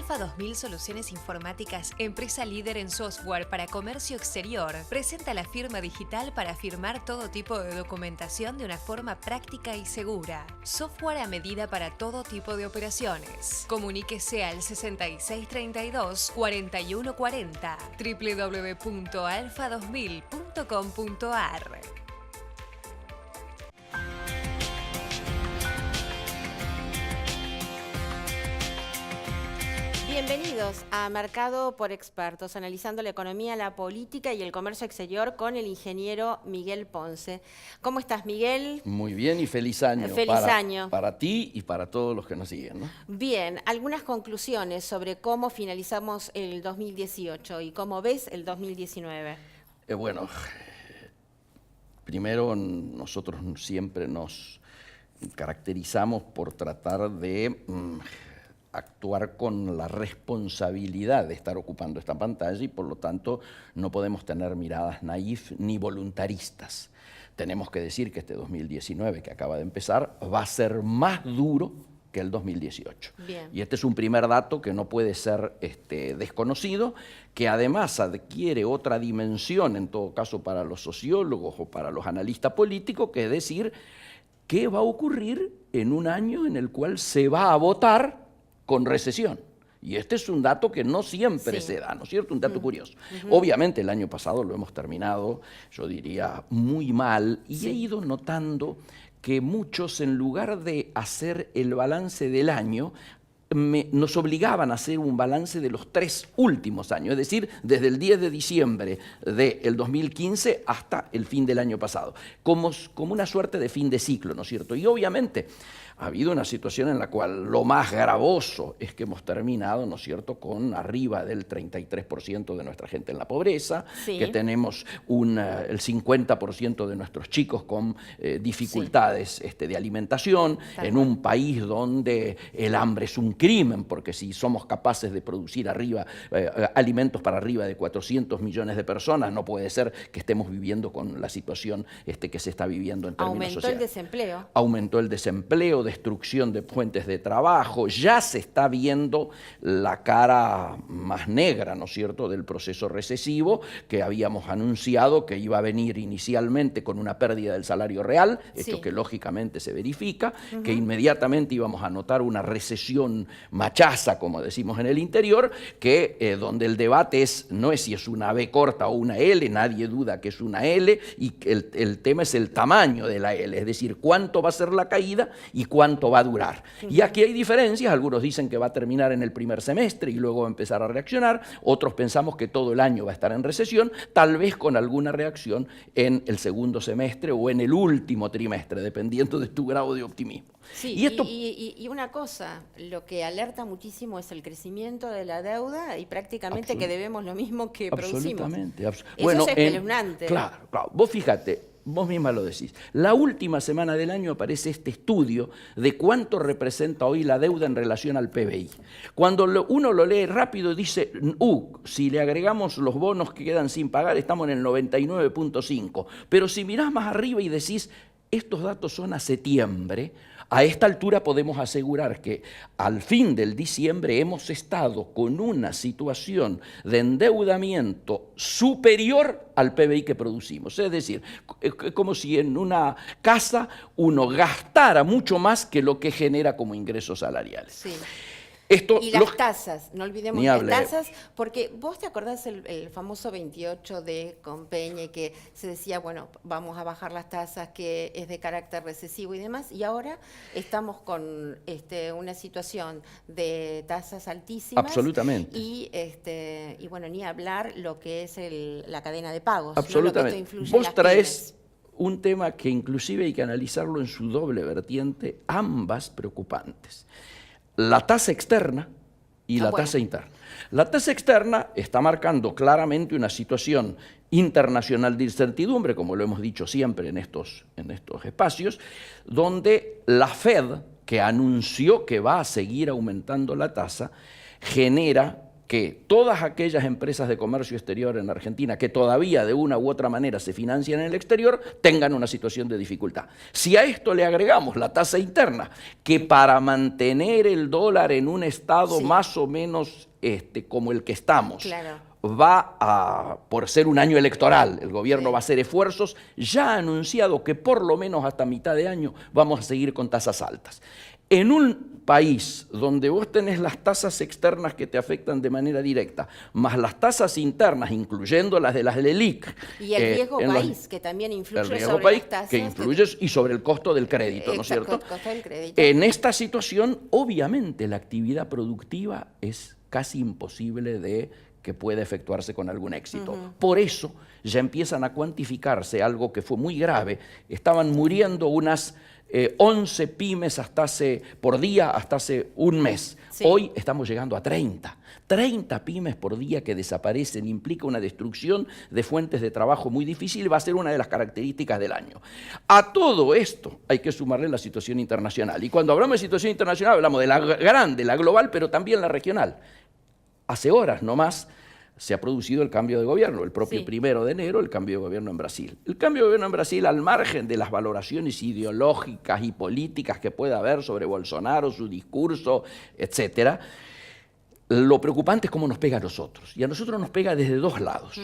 Alfa 2000 Soluciones Informáticas, empresa líder en software para comercio exterior, presenta la firma digital para firmar todo tipo de documentación de una forma práctica y segura. Software a medida para todo tipo de operaciones. Comuníquese al 6632-4140 www.alfa2000.com.ar. Bienvenidos a Mercado por Expertos, analizando la economía, la política y el comercio exterior con el ingeniero Miguel Ponce. ¿Cómo estás, Miguel? Muy bien y feliz año. Feliz año. Para ti y para todos los que nos siguen, ¿no? Bien, algunas conclusiones sobre cómo finalizamos el 2018 y cómo ves el 2019. Bueno, primero nosotros siempre nos caracterizamos por tratar de actuar con la responsabilidad de estar ocupando esta pantalla y por lo tanto no podemos tener miradas naif ni voluntaristas. Tenemos que decir que este 2019 que acaba de empezar va a ser más duro que el 2018. Bien. Y este es un primer dato que no puede ser desconocido, que además adquiere otra dimensión, en todo caso para los sociólogos o para los analistas políticos, que es decir, ¿qué va a ocurrir en un año en el cual se va a votar con recesión? Y este es un dato que no siempre se da, ¿no es cierto? Un dato curioso. Obviamente el año pasado lo hemos terminado, yo diría, muy mal, y he ido notando que muchos, en lugar de hacer el balance del año, nos obligaban a hacer un balance de los 3 últimos años, es decir, desde el 10 de diciembre del 2015 hasta el fin del año pasado, como una suerte de fin de ciclo, ¿no es cierto? Y obviamente ha habido una situación en la cual lo más gravoso es que hemos terminado, ¿no es cierto?, con arriba del 33% de nuestra gente en la pobreza, sí, que tenemos el 50% de nuestros chicos con dificultades de alimentación, en un país donde el hambre es un crimen, porque si somos capaces de producir alimentos para arriba de 400 millones de personas, no puede ser que estemos viviendo con la situación que se está viviendo en términos sociales. Aumentó el desempleo. Aumentó el desempleo, destrucción de fuentes de trabajo, ya se está viendo la cara más negra, ¿no es cierto?, del proceso recesivo que habíamos anunciado que iba a venir inicialmente con una pérdida del salario real, esto que lógicamente se verifica, que inmediatamente íbamos a notar una recesión machaza, como decimos en el interior, que donde el debate no es si es una B corta o una L, nadie duda que es una L, y el tema es el tamaño de la L, es decir, cuánto va a ser la caída y cuánto va a durar. Y aquí hay diferencias, algunos dicen que va a terminar en el primer semestre y luego va a empezar a reaccionar, otros pensamos que todo el año va a estar en recesión, tal vez con alguna reacción en el segundo semestre o en el último trimestre, dependiendo de tu grado de optimismo. Sí, y una cosa, lo que alerta muchísimo es el crecimiento de la deuda y prácticamente que debemos lo mismo que producimos. Absolutamente. Eso es espeluznante. Claro, vos fíjate, vos misma lo decís. La última semana del año aparece este estudio de cuánto representa hoy la deuda en relación al PBI. Cuando uno lo lee rápido dice, si le agregamos los bonos que quedan sin pagar, estamos en el 99.5. Pero si mirás más arriba y decís, estos datos son a septiembre, a esta altura podemos asegurar que al fin del diciembre hemos estado con una situación de endeudamiento superior al PBI que producimos. Es decir, es como si en una casa uno gastara mucho más que lo que genera como ingresos salariales. Sí. Y las tasas, no olvidemos las tasas, porque vos te acordás el famoso 28 de Compeña que se decía, bueno, vamos a bajar las tasas, que es de carácter recesivo y demás, y ahora estamos con una situación de tasas altísimas. Absolutamente. Y bueno, ni hablar lo que es la cadena de pagos. Absolutamente. ¿No? Lo que esto influye vos en las traes pymes. Un tema que inclusive hay que analizarlo en su doble vertiente, ambas preocupantes. La tasa externa y la tasa interna. La tasa externa está marcando claramente una situación internacional de incertidumbre, como lo hemos dicho siempre en estos espacios, donde la Fed, que anunció que va a seguir aumentando la tasa, genera que todas aquellas empresas de comercio exterior en Argentina que todavía de una u otra manera se financian en el exterior tengan una situación de dificultad. Si a esto le agregamos la tasa interna, que para mantener el dólar en un estado más o menos como el que estamos, por ser un año electoral, el gobierno va a hacer esfuerzos, ya ha anunciado que por lo menos hasta mitad de año vamos a seguir con tasas altas. En un país donde vos tenés las tasas externas que te afectan de manera directa, más las tasas internas, incluyendo las de las LELIC. Y el riesgo país, que también influye sobre las tasas. Que influye y sobre el costo del crédito, ¿no es cierto? Costo del crédito. En esta situación, obviamente, la actividad productiva es casi imposible de que pueda efectuarse con algún éxito. Por eso ya empiezan a cuantificarse algo que fue muy grave. Estaban muriendo unas 11 pymes por día hasta hace un mes. Hoy estamos llegando a 30. 30 pymes por día que desaparecen implica una destrucción de fuentes de trabajo muy difícil y va a ser una de las características del año. A todo esto hay que sumarle la situación internacional. Y cuando hablamos de situación internacional hablamos de la grande, la global, pero también la regional. Hace horas nomás se ha producido el cambio de gobierno, el propio 1 de enero, el cambio de gobierno en Brasil. El cambio de gobierno en Brasil, al margen de las valoraciones ideológicas y políticas que pueda haber sobre Bolsonaro, su discurso, etcétera, lo preocupante es cómo nos pega a nosotros. Y a nosotros nos pega desde dos lados.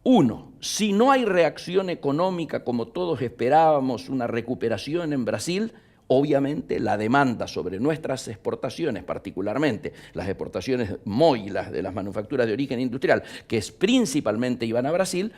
Uno, si no hay reacción económica como todos esperábamos, una recuperación en Brasil, obviamente la demanda sobre nuestras exportaciones, particularmente las exportaciones MOI, las de las manufacturas de origen industrial, que principalmente iban a Brasil,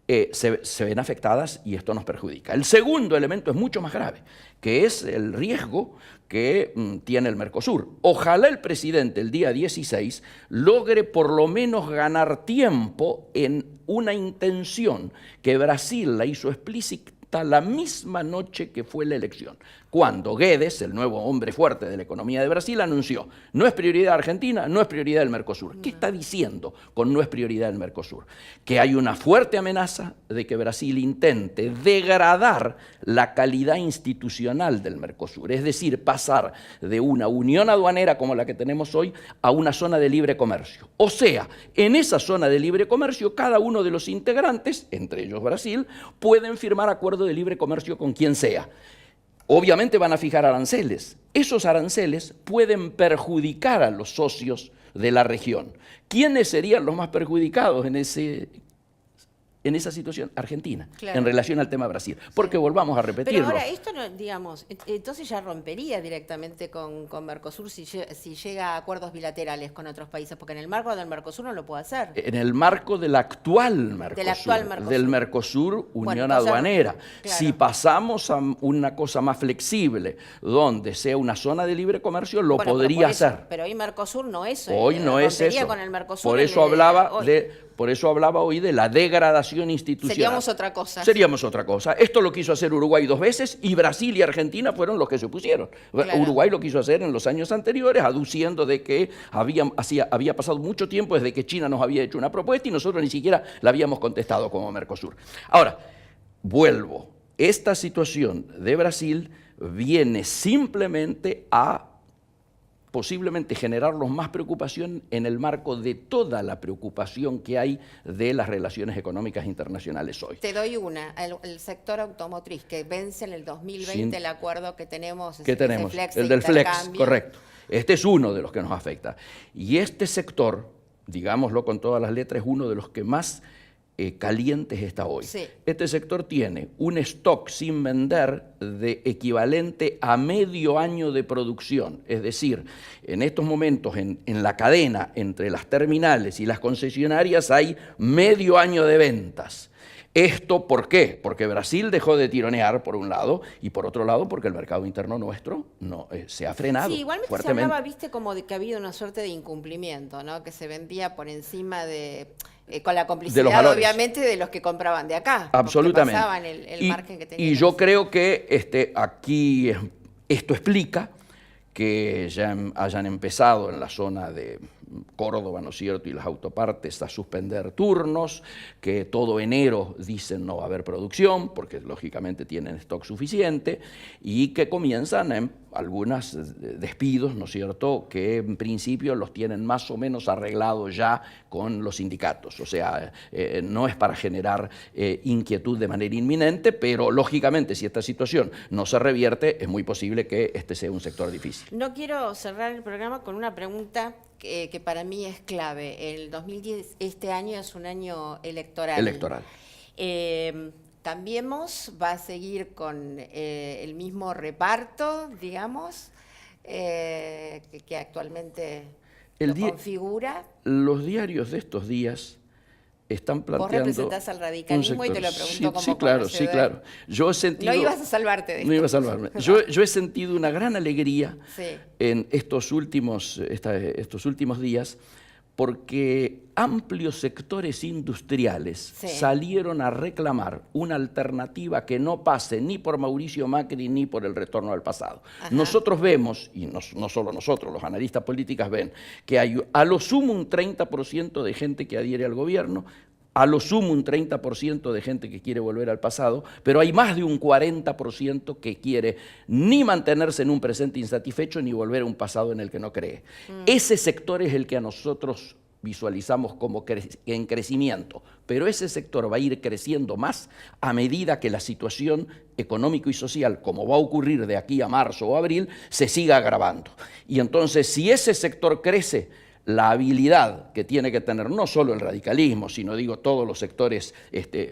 se ven afectadas y esto nos perjudica. El segundo elemento es mucho más grave, que es el riesgo que tiene el Mercosur. Ojalá el presidente el día 16 logre por lo menos ganar tiempo en una intención que Brasil la hizo explícita la misma noche que fue la elección, cuando Guedes, el nuevo hombre fuerte de la economía de Brasil, anunció: no es prioridad Argentina, no es prioridad el Mercosur. ¿Qué está diciendo con no es prioridad el Mercosur? Que hay una fuerte amenaza de que Brasil intente degradar la calidad institucional del Mercosur, es decir, pasar de una unión aduanera como la que tenemos hoy a una zona de libre comercio. O sea, en esa zona de libre comercio, cada uno de los integrantes, entre ellos Brasil, pueden firmar acuerdos de libre comercio con quien sea. Obviamente van a fijar aranceles. Esos aranceles pueden perjudicar a los socios de la región. ¿Quiénes serían los más perjudicados en esa situación? Argentina, en relación al tema Brasil. Porque volvamos a repetirlo. Pero ahora, esto, no, digamos, entonces ya rompería directamente con Mercosur si llega a acuerdos bilaterales con otros países, porque en el marco del Mercosur no lo puede hacer. En el marco del actual Mercosur. Del Mercosur, unión aduanera. Si pasamos a una cosa más flexible, donde sea una zona de libre comercio, lo podría hacer. Pero hoy Mercosur no es eso. Hoy no es eso. Con el Mercosur por eso hablaba hoy de la degradación institucional. Seríamos otra cosa. Seríamos otra cosa. Esto lo quiso hacer Uruguay 2 veces y Brasil y Argentina fueron los que se opusieron. Claro. Uruguay lo quiso hacer en los años anteriores, aduciendo de que había pasado mucho tiempo desde que China nos había hecho una propuesta y nosotros ni siquiera la habíamos contestado como Mercosur. Ahora, vuelvo. Esta situación de Brasil viene simplemente a posiblemente generarnos más preocupación en el marco de toda la preocupación que hay de las relaciones económicas internacionales hoy. Te doy una, el sector automotriz, que vence en el 2020 el acuerdo que tenemos. El del Flex, correcto. Este es uno de los que nos afecta. Y este sector, digámoslo con todas las letras, es uno de los que más calientes está hoy. Sí. Este sector tiene un stock sin vender de equivalente a medio año de producción. Es decir, en estos momentos en la cadena entre las terminales y las concesionarias hay medio año de ventas. ¿Esto por qué? Porque Brasil dejó de tironear, por un lado, y por otro lado, porque el mercado interno nuestro se ha frenado. Sí, igualmente fuertemente. Se hablaba, viste, como de que había una suerte de incumplimiento, ¿no? Que se vendía por encima de... con la complicidad, obviamente, de los que compraban de acá. Absolutamente. Pasaban el margen que tenían. Y yo creo que esto explica que ya hayan empezado en la zona de Córdoba, ¿no es cierto?, y las autopartes a suspender turnos, que todo enero dicen no va a haber producción, porque lógicamente tienen stock suficiente, y que comienzan algunos despidos, ¿no es cierto?, que en principio los tienen más o menos arreglados ya con los sindicatos. O sea, no es para generar inquietud de manera inminente, pero lógicamente si esta situación no se revierte, es muy posible que este sea un sector difícil. No quiero cerrar el programa con una pregunta que para mí es clave. El 2010, este año es un año electoral. Cambiemos, va a seguir con el mismo reparto, digamos, que actualmente lo configura. Los diarios de estos días están planteando... Vos representás al radicalismo y te lo pregunto como conocedor. Sí, claro. Yo he sentido, no ibas a salvarte de esto. No iba a salvarme. Yo he sentido una gran alegría en estos últimos días, porque amplios sectores industriales salieron a reclamar una alternativa que no pase ni por Mauricio Macri ni por el retorno al pasado. Ajá. Nosotros vemos, y no solo nosotros, los analistas políticos ven, que hay a lo sumo un 30% de gente que adhiere al gobierno, a lo sumo un 30% de gente que quiere volver al pasado, pero hay más de un 40% que quiere ni mantenerse en un presente insatisfecho ni volver a un pasado en el que no cree. Ese sector es el que a nosotros visualizamos como en crecimiento, pero ese sector va a ir creciendo más a medida que la situación económico y social, como va a ocurrir de aquí a marzo o abril, se siga agravando. Y entonces, si ese sector crece, la habilidad que tiene que tener no solo el radicalismo, sino digo todos los sectores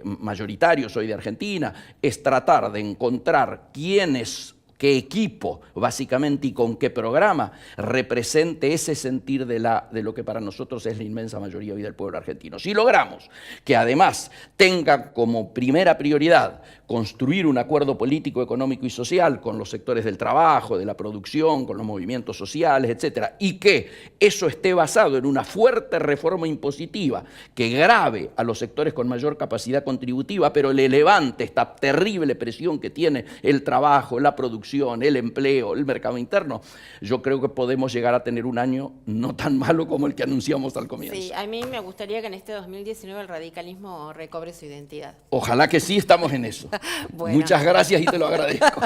mayoritarios hoy de Argentina, es tratar de encontrar qué equipo, básicamente, y con qué programa represente ese sentir de lo que para nosotros es la inmensa mayoría hoy del pueblo argentino. Si logramos que además tenga como primera prioridad construir un acuerdo político, económico y social con los sectores del trabajo, de la producción, con los movimientos sociales, etcétera, y que eso esté basado en una fuerte reforma impositiva que grave a los sectores con mayor capacidad contributiva, pero le levante esta terrible presión que tiene el trabajo, la producción, el empleo, el mercado interno, yo creo que podemos llegar a tener un año no tan malo como el que anunciamos al comienzo. Sí, a mí me gustaría que en este 2019 el radicalismo recobre su identidad. Ojalá que sí, estamos en eso. Bueno. Muchas gracias y te lo agradezco.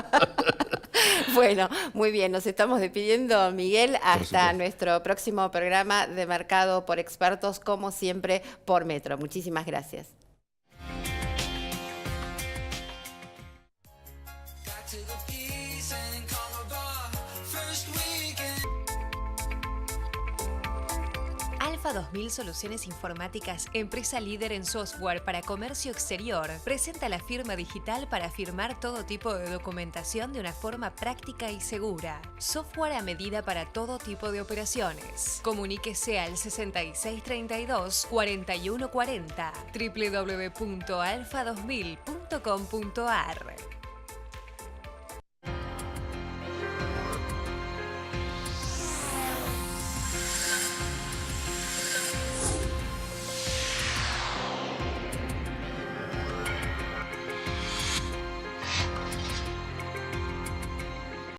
Bueno, muy bien, nos estamos despidiendo, Miguel, hasta nuestro próximo programa de Mercado por Expertos, como siempre, por Metro. Muchísimas gracias. Alfa 2000 Soluciones Informáticas, empresa líder en software para comercio exterior, presenta la firma digital para firmar todo tipo de documentación de una forma práctica y segura. Software a medida para todo tipo de operaciones. Comuníquese al 6632-4140 www.alfa2000.com.ar